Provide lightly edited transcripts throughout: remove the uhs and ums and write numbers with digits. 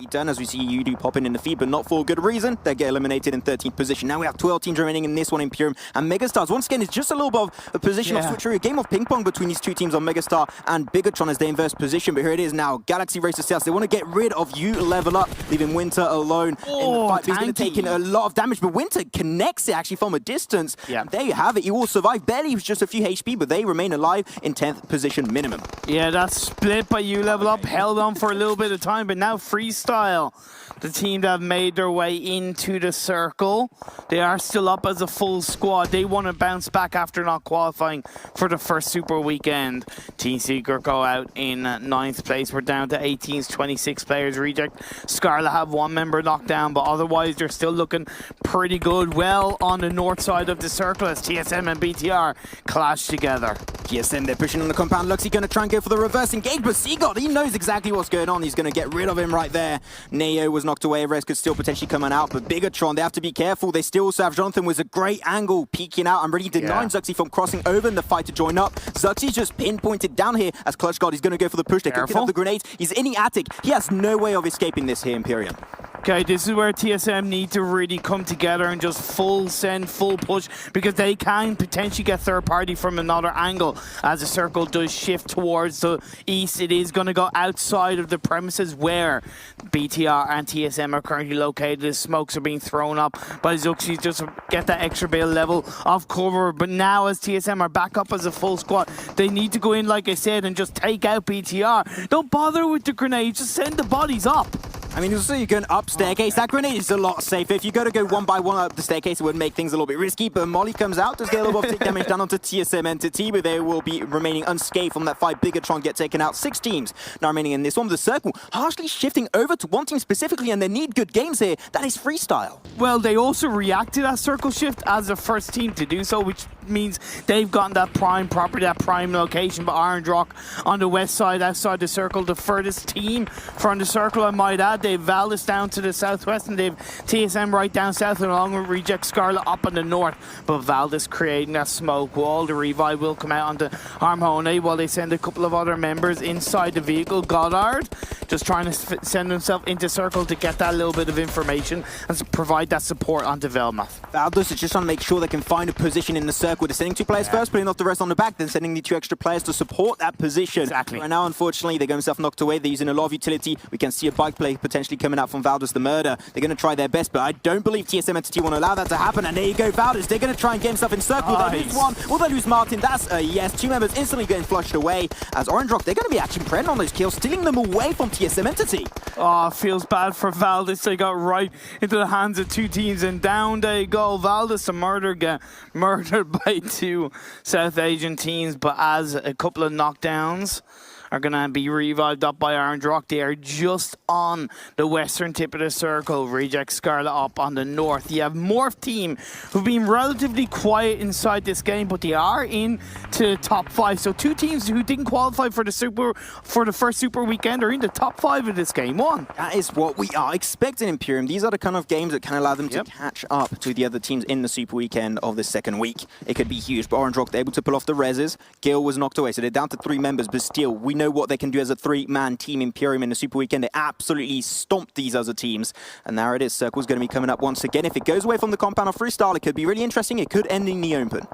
done, as we see Yudu popping in the feed, but not for a good reason. They get eliminated in 13th position. Now we have 12 teams remaining in this one, Imperium and Megastars. Once again, it's just a little bit of a position of switchery, a game of ping pong between these two teams on Megastar and Bigatron as they inverse position. But here it is now, Galaxy Race to South. They want to get rid of you, level up, leaving Winter alone in the fight. He's going to take in a lot of damage, but Winter connects it actually from a distance. And there you have it. He will survive. Barely, was just a few HP, but they remain alive in 10th position minimum. Yeah, that split by you level up held on for a little bit of time, but now Freestyle, the team that have made their way into the circle, they are still up as a full squad. They want to bounce back after not qualifying for the first Super Weekend. Team Secret go out in 9th place. We're down to 18s, 26 players. Reject Scarlet have one member knocked down, but otherwise they're still looking pretty good. Well on the north side of the circle as TSM and BTR clash together. TSM, they're pushing on the compound. Luxy going to try and go for the reverse engage, but Seagull, he knows exactly what's going on. He's going to get rid of him right there. Neo was knocked away. Rez could still potentially come on out, but Bigatron, they have to be careful. They still also have Jonathan with a great angle peeking out and really denying Zuxi from crossing over in the fight to join up. Zuxi's just pinpointed down here as Clutch God is going to go for the push. They could have the grenades. He's in the attic. He has no way of escaping this here, Imperium. Okay, this is where TSM need to really come together and just full send, full push, because they can potentially get third party from another angle. As the circle does shift towards the east, it is going to go outside of the premises where BTR and TSM are currently located. The smokes are being thrown up by Zuxi just to get that extra bit of level of cover. But now as TSM are back up as a full squad, they need to go in, like I said, and just take out BTR. Don't bother with the grenades, just send the bodies up. I mean, also you're going up staircase. That grenade is a lot safer. If you go one by one up the staircase, it would make things a little bit risky. But Molly comes out, does get a little bit of damage done onto TSM Entity, but they will be remaining unscathed from that fight. Bigatron get taken out. 6 teams now remaining in this one. The circle harshly shifting over to one team specifically, and they need good games here. That is Freestyle. Well, they also react to that circle shift as the first team to do so, which means they've gotten that prime property, that prime location. But Orange Rock on the west side, outside the circle, the furthest team from the circle, I might add. They've Valdis down to the southwest, and they've TSM right down south, and along with Reject Scarlet up in the north. But Valdis creating that smoke wall. The revive will come out onto Harmony while they send a couple of other members inside the vehicle. Goddard just trying to send himself into circle to get that little bit of information and provide that support onto Velmath. Valdis is just trying to make sure they can find a position in the circle. They're sending 2 players first, putting off the rest on the back, then sending the 2 extra players to support that position. Exactly. Right now, unfortunately, they got themselves knocked away. They're using a lot of utility. We can see a bike play potentially coming out from Valdis the Murder. They're going to try their best, but I don't believe TSM Entity want to allow that to happen. And there you go, Valdis. They're going to try and get himself in circle. Nice. They lose one. Will they lose Martin? That's a yes. 2 members instantly getting flushed away. As Orange Rock, they're going to be actually pregnant on those kills, stealing them away from TSM Entity. Oh, feels bad for Valdis. They got right into the hands of 2 teams, and down they go. Valdis, the murder, get murdered by 2 South Asian teams, but as a couple of knockdowns are going to be revived up by Orange Rock. They are just on the western tip of the circle. Reject Scarlet up on the north. You have Morph team who've been relatively quiet inside this game, but they are into top 5. So 2 teams who didn't qualify for the first Super Weekend are in the top 5 of this game. That is what we are expecting, Imperium. These are the kind of games that can allow them to catch up to the other teams in the Super Weekend of the second week. It could be huge, but Orange Rock, they're able to pull off the reses. Gil was knocked away, so they're down to 3 members, but still, we know what they can do as a 3-man team. Imperium in the Super Weekend, they absolutely stomped these other teams. And there it is. Circle's going to be coming up once again. If it goes away from the compound of Freestyle, it could be really interesting. It could end in the open.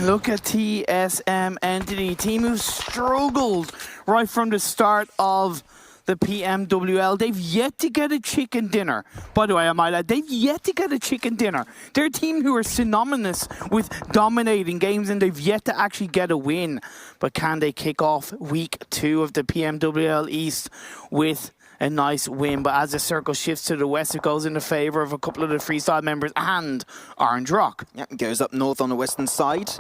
Look at TSM Entity, team who struggled right from the start of the PMWL. They've yet to get a chicken dinner. By the way, I might add, they've yet to get a chicken dinner. They're a team who are synonymous with dominating games, and they've yet to actually get a win. But can they kick off week 2 of the PMWL East with a nice win? But as the circle shifts to the west, it goes in the favor of a couple of the Freestyle members and Orange Rock. Yeah, it goes up north on the western side.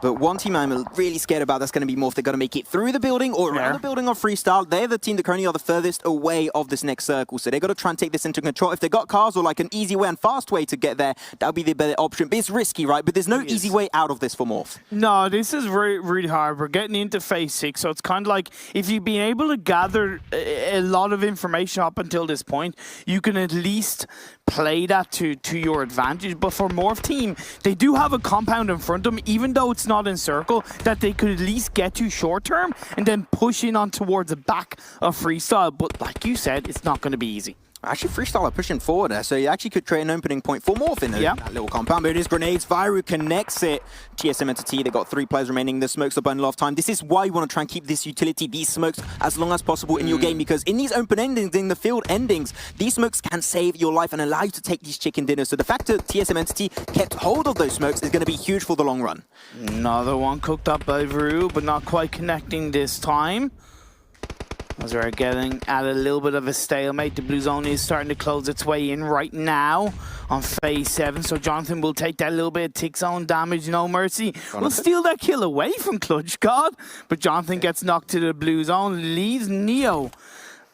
But one team I'm really scared about, that's going to be Morph. They're going to make it through the building or around the building of Freestyle. They're the team that currently are the furthest away of this next circle. So they've got to try and take this into control. If they got cars or like an easy way and fast way to get there, that would be the better option. But it's risky, right? But there's no easy way out of this for Morph. No, this is really hard. We're getting into phase 6. So it's kind of like if you've been able to gather a lot of information up until this point, you can at least play that to your advantage. But for Morph team, they do have a compound in front of them, even though it's not in circle, that they could at least get to short term and then push in on towards the back of Freestyle. But like you said, it's not going to be easy. Actually, Freestyle are pushing forward there, so you actually could create an opening point for Morph in that little compound. But it is grenades. Viru connects it. TSM Entity, they got 3 players remaining. The smokes are burning a lot of time. This is why you want to try and keep this utility, these smokes, as long as possible in your game, because in these open endings, in the field endings, these smokes can save your life and allow you to take these chicken dinners. So the fact that TSM Entity kept hold of those smokes is going to be huge for the long run. Another one cooked up by Viru, but not quite connecting this time. As we're getting at a little bit of a stalemate, the blue zone is starting to close its way in right now on phase 7. So Jonathan will take that little bit of tick zone damage, no mercy. Will steal that kill away from Clutch God, but Jonathan gets knocked to the blue zone, leaves Neo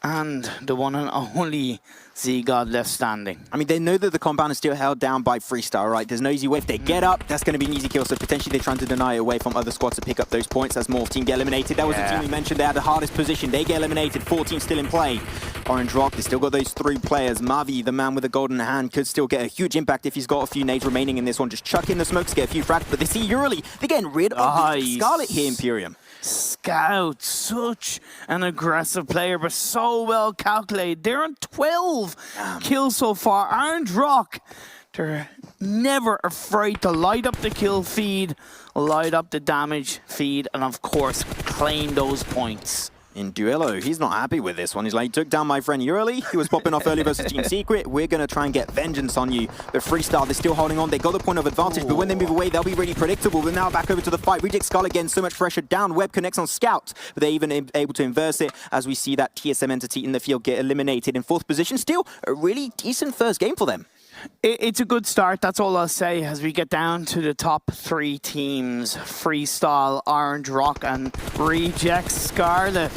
and the one and only Z-God left standing. I mean, they know that the compound is still held down by Freestyle, right? There's no easy way. If they get up, that's going to be an easy kill. So potentially they're trying to deny it away from other squads to pick up those points as Morph team get eliminated. That was the team we mentioned. They had the hardest position. They get eliminated. 4 teams still in play. Orange Rock, they still got those 3 players. Mavi, the man with the golden hand, could still get a huge impact if he's got a few nades remaining in this one. Just chuck in the smokes, get a few frags. But they see Urali. They're getting rid of the Scarlet here, Imperium. Scout, such an aggressive player, but so well calculated. They're on 12 kills so far. Orange Rock, they're never afraid to light up the kill feed, light up the damage feed, and of course, claim those points. In Duello, he's not happy with this one. He's like, took down my friend Urali. He was popping off early versus Team Secret. We're going to try and get vengeance on you. But Freestyle, they're still holding on. They got the point of advantage, but when they move away, they'll be really predictable. But now back over to the fight. Reject Scarlet getting so much pressure down. Web connects on Scout, but they're even able to inverse it as we see that TSM Entity in the field get eliminated in 4th position. Still a really decent first game for them. It's a good start, that's all I'll say, as we get down to the top 3 teams. Freestyle, Orange Rock, and Reject Scarlet.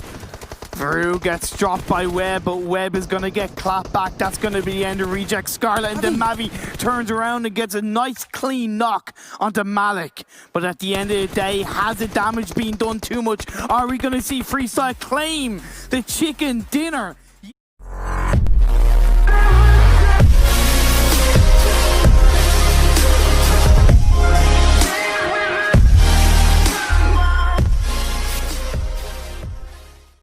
Viru gets dropped by Web, but Web is going to get clapped back. That's going to be the end of Reject Scarlet. And then Mavi turns around and gets a nice clean knock onto Malik. But at the end of the day, has the damage been done too much? Are we going to see Freestyle claim the chicken dinner?